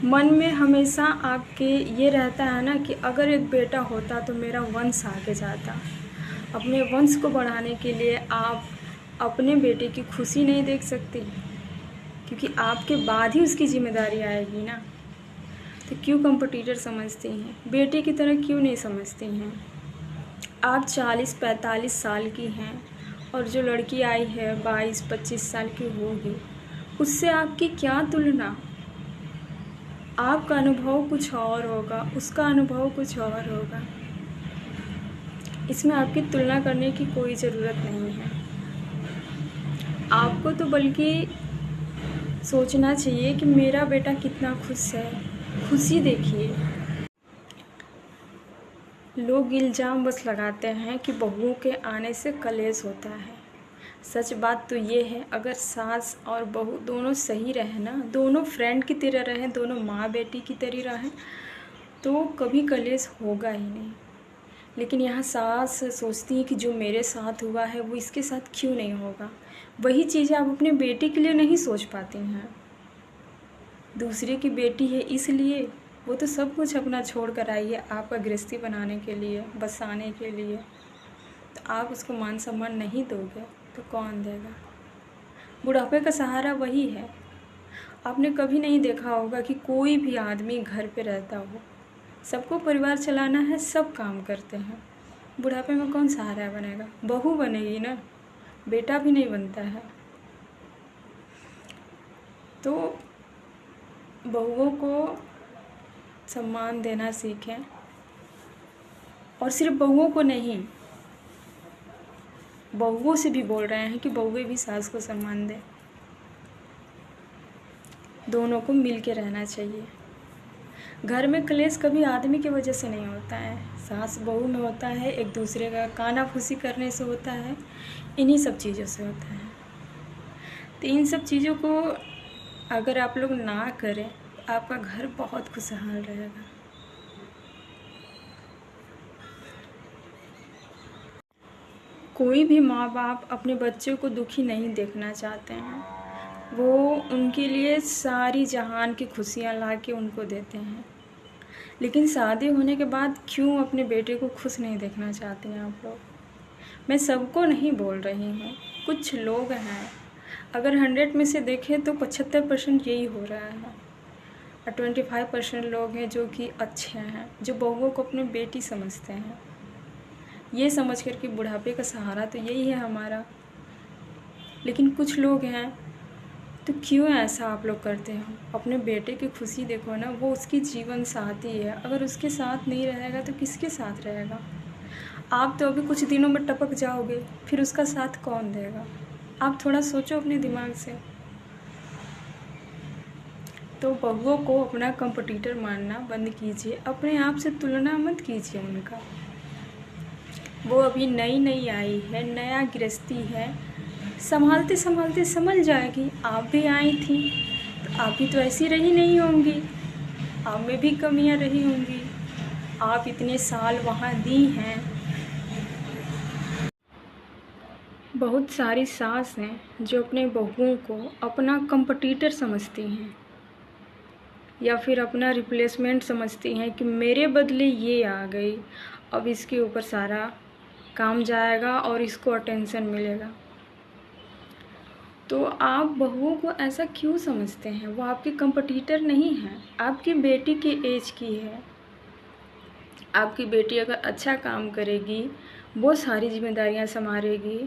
मन में हमेशा आपके ये रहता है ना कि अगर एक बेटा होता तो मेरा वंश आगे जाता। अपने वंश को बढ़ाने के लिए आप अपने बेटे की खुशी नहीं देख सकते, क्योंकि आपके बाद ही उसकी जिम्मेदारी आएगी ना। तो क्यों कंपटीटर समझती हैं, बेटे की तरह क्यों नहीं समझती हैं। आप 40-45 साल की हैं और जो लड़की आई है 22-25 साल की होगी, उससे आपकी क्या तुलना। आपका अनुभव कुछ और होगा, उसका अनुभव कुछ और होगा। इसमें आपकी तुलना करने की कोई ज़रूरत नहीं है। आपको तो बल्कि सोचना चाहिए कि मेरा बेटा कितना खुश है, खुशी देखिए। लोग इल्ज़ाम बस लगाते हैं कि बहुओं के आने से कलेश होता है। सच बात तो ये है, अगर सास और बहू दोनों सही रहे ना, दोनों फ्रेंड की तरह रहें, दोनों माँ बेटी की तरह रहें, तो कभी कलेश होगा ही नहीं। लेकिन यहाँ सास सोचती है कि जो मेरे साथ हुआ है वो इसके साथ क्यों नहीं होगा। वही चीज़ें आप अपने बेटे के लिए नहीं सोच पाती हैं। दूसरे की बेटी है इसलिए वो तो सब कुछ अपना छोड़ कर आई है आपका गृहस्थी बनाने के लिए, बसाने के लिए। तो आप उसको मान सम्मान नहीं दोगे तो कौन देगा। बुढ़ापे का सहारा वही है। आपने कभी नहीं देखा होगा कि कोई भी आदमी घर पे रहता हो, सबको परिवार चलाना है, सब काम करते हैं। बुढ़ापे में कौन सहारा बनेगा, बहू बनेगी ना, बेटा भी नहीं बनता है। तो बहुओं को सम्मान देना सीखें, और सिर्फ बहुओं को नहीं, बहुओं से भी बोल रहे हैं कि बहुएं भी सास को सम्मान दें। दोनों को मिल के रहना चाहिए। घर में क्लेश कभी आदमी की वजह से नहीं होता है, सास बहू में होता है, एक दूसरे का कानाफूसी करने से होता है, इन्हीं सब चीज़ों से होता है। तो इन सब चीज़ों को अगर आप लोग ना करें, आपका घर बहुत खुशहाल रहेगा। कोई भी माँ बाप अपने बच्चों को दुखी नहीं देखना चाहते हैं। वो उनके लिए सारी जहान की खुशियाँ ला के उनको देते हैं। लेकिन शादी होने के बाद क्यों अपने बेटे को खुश नहीं देखना चाहते हैं आप लोग। मैं सबको नहीं बोल रही हूँ, कुछ लोग हैं। अगर 100 में से देखें तो 75% यही हो रहा है, और 25% लोग हैं जो कि अच्छे हैं, जो बहुओं को अपनी बेटी समझते हैं, ये समझ कर कि बुढ़ापे का सहारा तो यही है हमारा। लेकिन कुछ लोग हैं, तो क्यों ऐसा आप लोग करते हो। अपने बेटे की खुशी देखो ना, वो उसकी जीवन साथी है, अगर उसके साथ नहीं रहेगा तो किसके साथ रहेगा। आप तो अभी कुछ दिनों में टपक जाओगे, फिर उसका साथ कौन देगा। आप थोड़ा सोचो अपने दिमाग से। तो बहुओं को अपना कंपटीटर मानना बंद कीजिए, अपने आप से तुलना मत कीजिए उनका। वो अभी नई नई आई है, नया गृहस्थी है, संभालते संभालते समझ जाएगी। आप भी आई थी तो आप भी तो ऐसी रही नहीं होंगी, आप में भी कमियां रही होंगी। आप इतने साल वहाँ दी हैं। बहुत सारी सास हैं जो अपने बहुओं को अपना कंपटीटर समझती हैं, या फिर अपना रिप्लेसमेंट समझती हैं कि मेरे बदले ये आ गई, अब इसके ऊपर सारा काम जाएगा और इसको अटेंशन मिलेगा। तो आप बहुओं को ऐसा क्यों समझते हैं। वो आपकी कंपटीटर नहीं है, आपकी बेटी की एज की है। आपकी बेटी अगर अच्छा काम करेगी, वो सारी जिम्मेदारियां संभालेगी,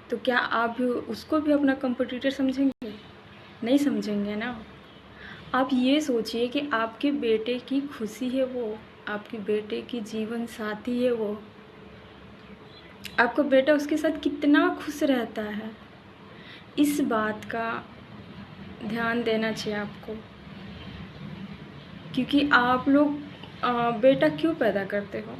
तो क्या आप भी उसको भी अपना कंपटीटर समझेंगे। नहीं समझेंगे ना। आप ये सोचिए कि आपके बेटे की खुशी है वो, आपके बेटे की जीवन साथी है वो, आपका बेटा उसके साथ कितना खुश रहता है। इस बात का ध्यान देना चाहिए आपको, क्योंकि आप लोग बेटा क्यों पैदा करते हो।